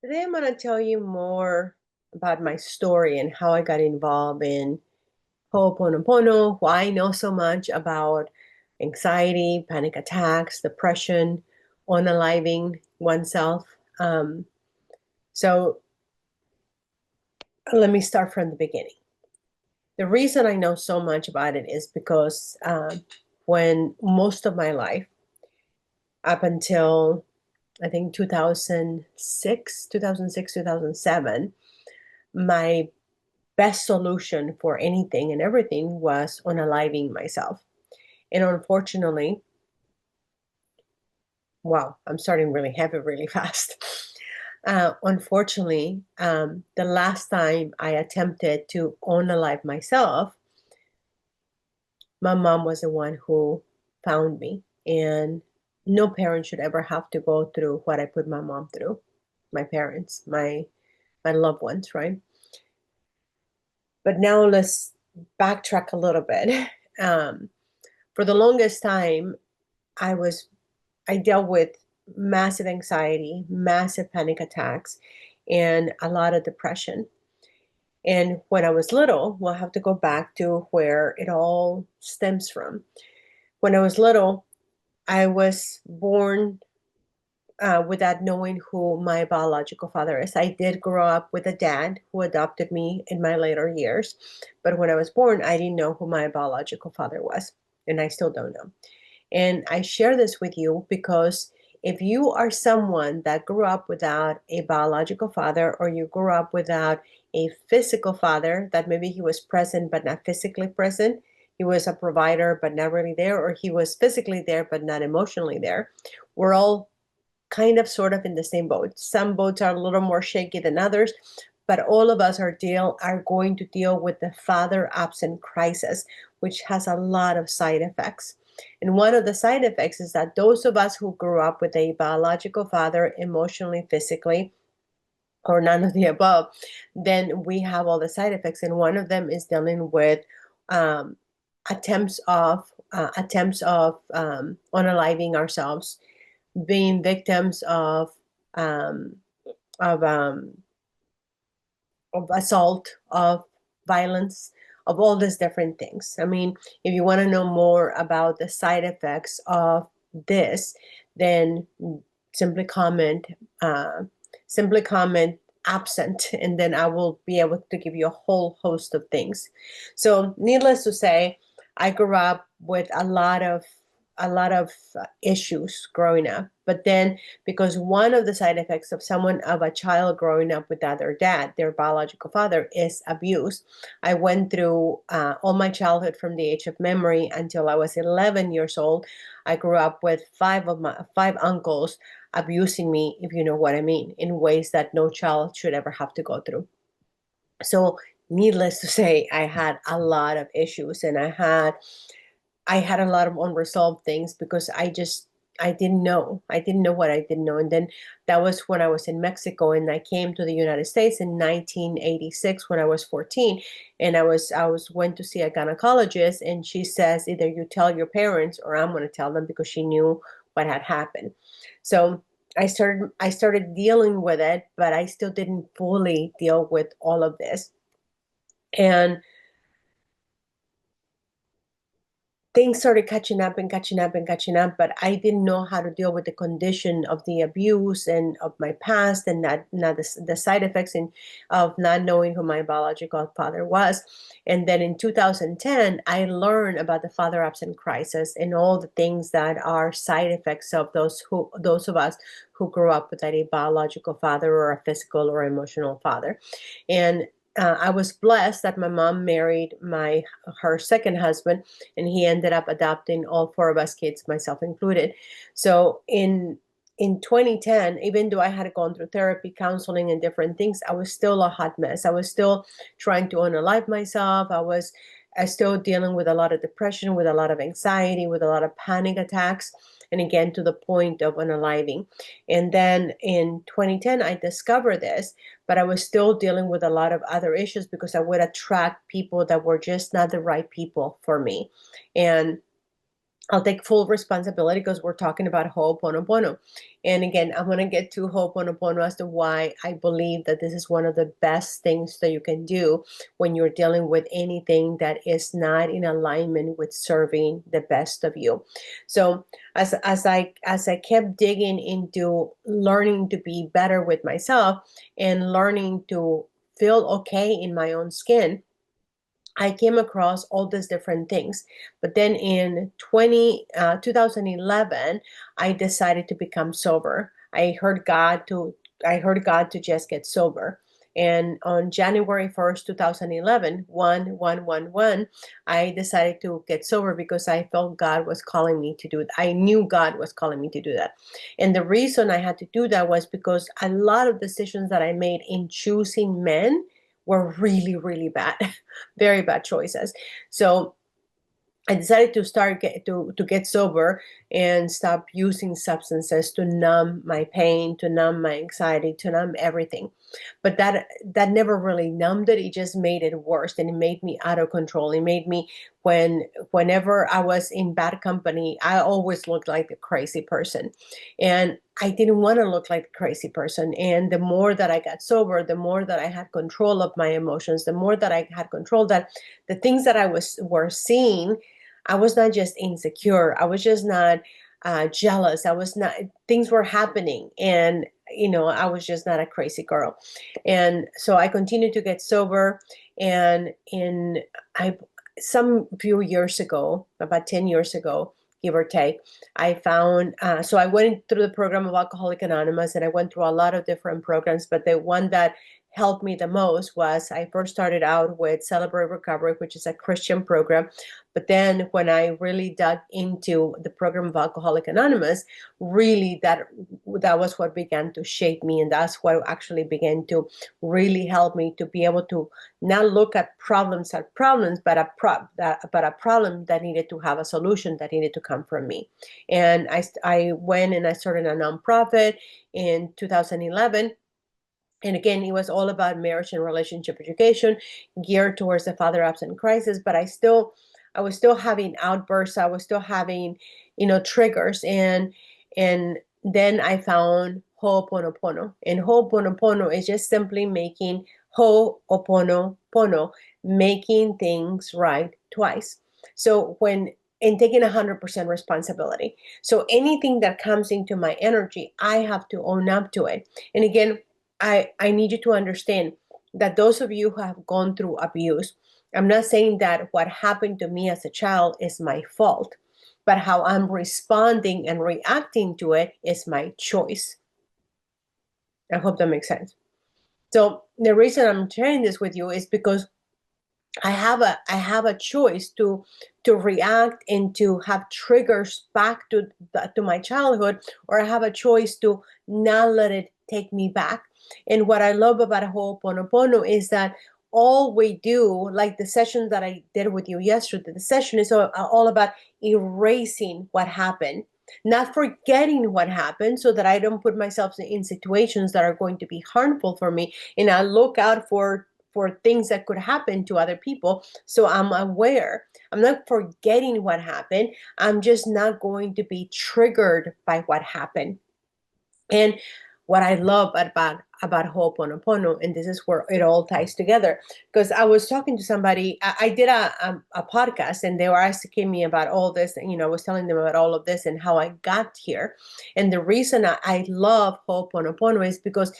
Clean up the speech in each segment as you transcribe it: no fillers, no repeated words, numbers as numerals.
Today I'm going to tell you more about my story and how I got involved in Ho'oponopono, why I know so much about anxiety, panic attacks, depression, unaliving oneself. Um, so let me start from the beginning. The reason I know so much about it is because when most of my life, up until I think 2007, my best solution for anything and everything was unaliving myself. And unfortunately, wow, I'm starting really heavy really fast. Unfortunately, the last time I attempted to unalive myself, my mom was the one who found me. And no parent should ever have to go through what I put my mom through, my parents, my loved ones, right? But now let's backtrack a little bit. Um, for the longest time, I was I dealt with massive anxiety, massive panic attacks, and a lot of depression. And when I was little, we'll have to go back to where it all stems from. When I was little, I was born without knowing who my biological father is. I did grow up with a dad who adopted me in my later years, but when I was born, I didn't know who my biological father was, and I still don't know. And I share this with you because if you are someone that grew up without a biological father, or you grew up without a physical father, that maybe he was present but not physically present, he was a provider but not really there, or he was physically there but not emotionally there, we're all kind of sort of in the same boat. Some boats are a little more shaky than others, but all of us are going to deal with the father absent crisis, which has a lot of side effects. And one of the side effects is that those of us who grew up with a biological father, emotionally, physically, or none of the above, then we have all the side effects. And one of them is dealing with um, attempts of unaliving ourselves, being victims um, of um, of assault, of violence, of all these different things. I mean, if you want to know more about the side effects of this, then simply comment, uh, simply comment absent, and then I will be able to give you a whole host of things. So, needless to say, I grew up with a lot of issues growing up. But then, because one of the side effects of a child growing up without their dad, their biological father, is abuse. I went through all my childhood from the age of memory until I was 11 years old. I grew up with five uncles abusing me, if you know what I mean, in ways that no child should ever have to go through. So, needless to say, I had a lot of issues, and I had a lot of unresolved things because I didn't know. I didn't know what I didn't know. And then that was when I was in Mexico, and I came to the United States in 1986 when I was 14. And I was went to see a gynecologist, and she says, either you tell your parents or I'm going to tell them, because she knew what had happened. So I started dealing with it, but I still didn't fully deal with all of this. And things started catching up and catching up and catching up, but I didn't know how to deal with the condition of the abuse and of my past, and that not the side effects of not knowing who my biological father was. And then in 2010, I learned about the father absent crisis and all the things that are side effects of those of us who grew up without a biological father or a physical or emotional father. And I was blessed that my mom married my her second husband, and he ended up adopting all four of us kids, myself included. So in 2010, even though I had gone through therapy, counseling, and different things, I was still a hot mess. I was still trying to unalive myself. I still dealing with a lot of depression, with a lot of anxiety, with a lot of panic attacks, and again to the point of unaliving. And then in 2010, I discovered this, but I was still dealing with a lot of other issues because I would attract people that were just not the right people for me. And I'll take full responsibility because we're talking about Ho'oponopono. And again, I'm going to get to Ho'oponopono as to why I believe that this is one of the best things that you can do when you're dealing with anything that is not in alignment with serving the best of you. So as I kept digging into learning to be better with myself and learning to feel okay in my own skin, I came across all these different things. But then in 2011, I decided to become sober. I heard God to just get sober. And on January 1st, 2011, 1 I decided to get sober because I felt God was calling me to do it. I knew God was calling me to do that. And the reason I had to do that was because a lot of decisions that I made in choosing men were really, really bad. Very bad choices. So I decided to get sober and stop using substances to numb my pain, to numb my anxiety, to numb everything. But that never really numbed it. It just made it worse, and it made me out of control. It made me whenever I was in bad company, I always looked like a crazy person, and I didn't want to look like a crazy person. And the more that I got sober, the more that I had control of my emotions, the more that I had control that the things that I were seeing, I was not just insecure. I was just not jealous. I was not. Things were happening, and I was just not a crazy girl. And so I continued to get sober, and in I some few years ago, about 10 years ago, give or take, I found so I went through the program of Alcoholic Anonymous, and I went through a lot of different programs, but the one that helped me the most was I first started out with Celebrate Recovery, which is a Christian program. But then when I really dug into the program of Alcoholic Anonymous, really that was what began to shape me, and that's what actually began to really help me to be able to not look at problems as problems, but a problem that needed to have a solution, that needed to come from me. And I went and I started a nonprofit in 2011. And again, it was all about marriage and relationship education, geared towards the father absent crisis. But I was still having outbursts. I was still having, triggers. And then I found Ho'oponopono. And Ho'oponopono is just simply making Ho'oponopono, making things right twice. So and taking 100% responsibility. So anything that comes into my energy, I have to own up to it. And again, I need you to understand that those of you who have gone through abuse, I'm not saying that what happened to me as a child is my fault, but how I'm responding and reacting to it is my choice. I hope that makes sense. So the reason I'm sharing this with you is because I have a choice to react and to have triggers back to my childhood, or I have a choice to not let it take me back. And what I love about Ho'oponopono is that all we do, like the session that I did with you yesterday, the session is all about erasing what happened, not forgetting what happened, so that I don't put myself in situations that are going to be harmful for me, and I look out for things that could happen to other people. So I'm aware. I'm not forgetting what happened. I'm just not going to be triggered by what happened. And what I love about Ho'oponopono, and this is where it all ties together, because I was talking to somebody. I did a podcast, and they were asking me about all this. And, I was telling them about all of this and how I got here. And the reason I love Ho'oponopono is because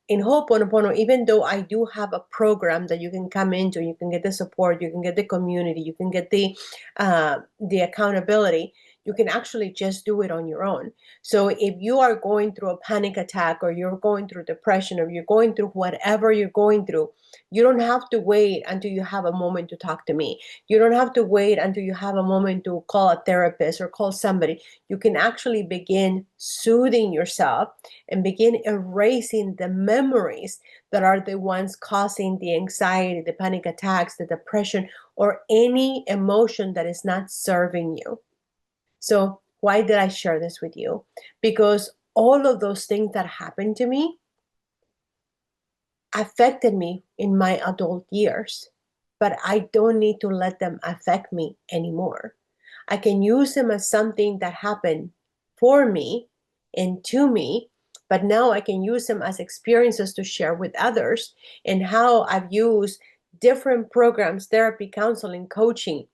in Ho'oponopono, even though I do have a program that you can come into, you can get the support, you can get the community, you can get the accountability, you can actually just do it on your own. So if you are going through a panic attack, or you're going through depression, or you're going through whatever you're going through, you don't have to wait until you have a moment to talk to me. You don't have to wait until you have a moment to call a therapist or call somebody. You can actually begin soothing yourself and begin erasing the memories that are the ones causing the anxiety, the panic attacks, the depression, or any emotion that is not serving you. So why did I share this with you? Because all of those things that happened to me affected me in my adult years, but I don't need to let them affect me anymore. I can use them as something that happened for me and to me, but now I can use them as experiences to share with others, and how I've used different programs, therapy, counseling, coaching,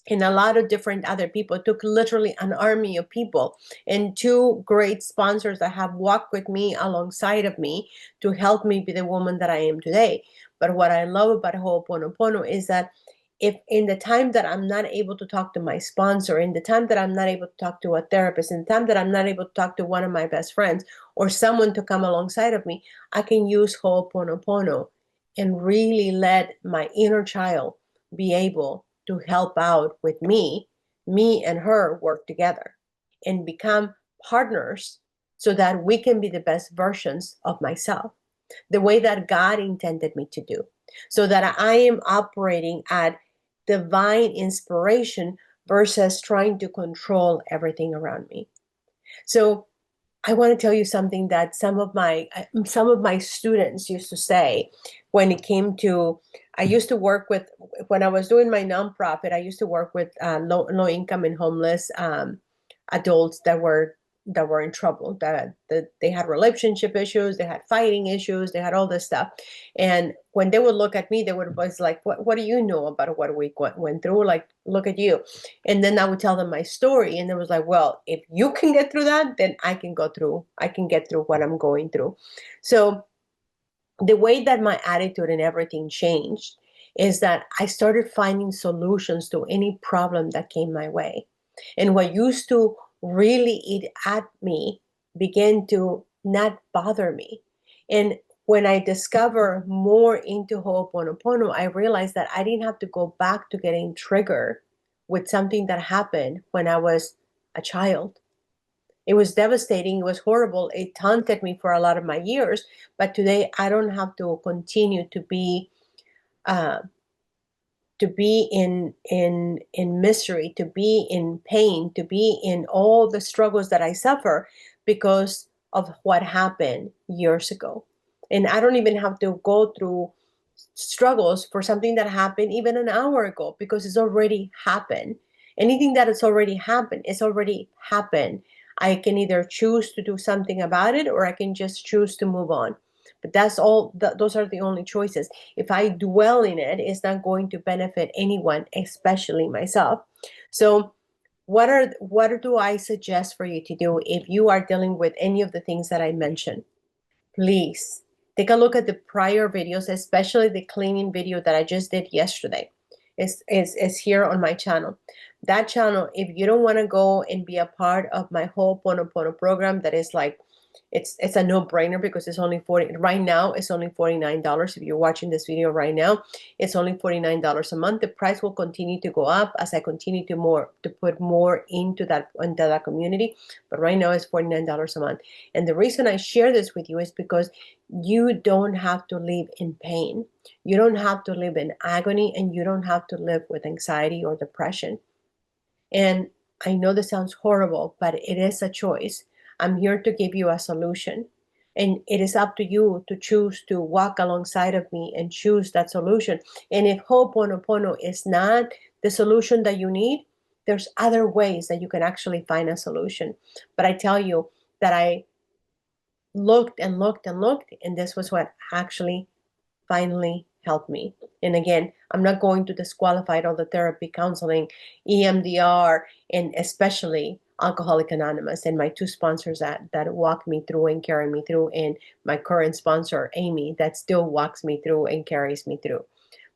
and a lot of different other people. It took literally an army of people and two great sponsors that have walked with me alongside of me to help me be the woman that I am today. But what I love about Ho'oponopono is that if in the time that I'm not able to talk to my sponsor, in the time that I'm not able to talk to a therapist, in the time that I'm not able to talk to one of my best friends or someone to come alongside of me, I can use Ho'oponopono and really let my inner child be able to help out with me and her work together and become partners so that we can be the best versions of myself, the way that God intended me to do, so that I am operating at divine inspiration versus trying to control everything around me. So I want to tell you something that some of my students used to say when it came to. I used to work with, when I was doing my nonprofit. I used to work with low income and homeless adults that were in trouble. That they had relationship issues, they had fighting issues, they had all this stuff. And when they would look at me, they would always like, "What do you know about what we went through? Like, look at you." And then I would tell them my story, and it was like, well, if you can get through that, then I can get through what I'm going through. So the way that my attitude and everything changed is that I started finding solutions to any problem that came my way. And what used to really eat at me began to not bother me. And when I discover more into Ho'oponopono, I realized that I didn't have to go back to getting triggered with something that happened when I was a child. It was devastating. It was horrible. It taunted me for a lot of my years. But today, I don't have to continue uh, to be in misery, to be in pain, to be in all the struggles that I suffer because of what happened years ago. And I don't even have to go through struggles for something that happened even an hour ago because it's already happened. Anything that has already happened, it's already happened. I can either choose to do something about it or I can just choose to move on. But that's all, those are the only choices. If I dwell in it, it's not going to benefit anyone, especially myself. So what do I suggest for you to do if you are dealing with any of the things that I mentioned? Please take a look at the prior videos, especially the cleaning video that I just did yesterday. Is here on my channel. That channel, if you don't want to go and be a part of my whole Ho'oponopono program, that is like, it's a no-brainer because it's only 40 right now. It's only $49. If you're watching this video right now, it's only $49 a month. The price will continue to go up as I continue to put more into that community. But right now it's $49 a month. And the reason I share this with you is because you don't have to live in pain. You don't have to live in agony, and you don't have to live with anxiety or depression. And I know this sounds horrible, but it is a choice. I'm here to give you a solution. And it is up to you to choose to walk alongside of me and choose that solution. And if Ho'oponopono is not the solution that you need, there's other ways that you can actually find a solution. But I tell you that I looked and looked and looked, and this was what actually finally helped me. And again, I'm not going to disqualify all the therapy, counseling, EMDR, and especially Alcoholic Anonymous and my two sponsors that walk me through and carry me through, and my current sponsor, Amy, that still walks me through and carries me through.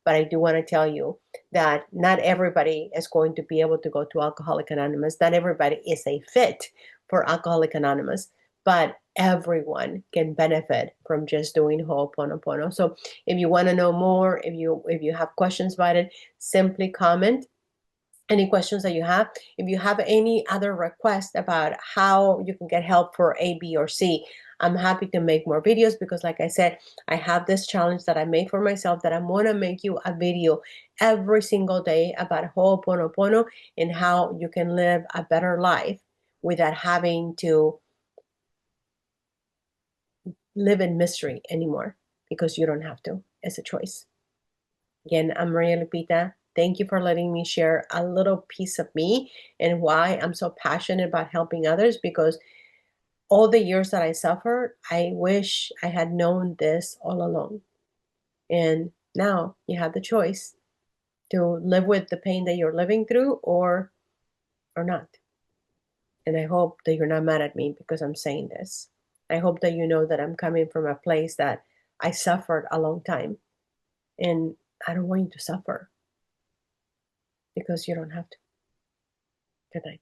But I do want to tell you that not everybody is going to be able to go to Alcoholic Anonymous. Not everybody is a fit for Alcoholic Anonymous, but everyone can benefit from just doing Ho'oponopono. So if you want to know more, if you have questions about it, simply comment any questions that you have. If you have any other requests about how you can get help for A, B, or C, I'm happy to make more videos because, like I said, I have this challenge that I made for myself that I'm going to make you a video every single day about Ho'oponopono and how you can live a better life without having to live in mystery anymore, because you don't have to. It's a choice. Again, I'm Maria Lupita. Thank you for letting me share a little piece of me and why I'm so passionate about helping others, because all the years that I suffered, I wish I had known this all along. And now you have the choice to live with the pain that you're living through or not. And I hope that you're not mad at me because I'm saying this. I hope that you know that I'm coming from a place that I suffered a long time, and I don't want you to suffer because you don't have to. Good night.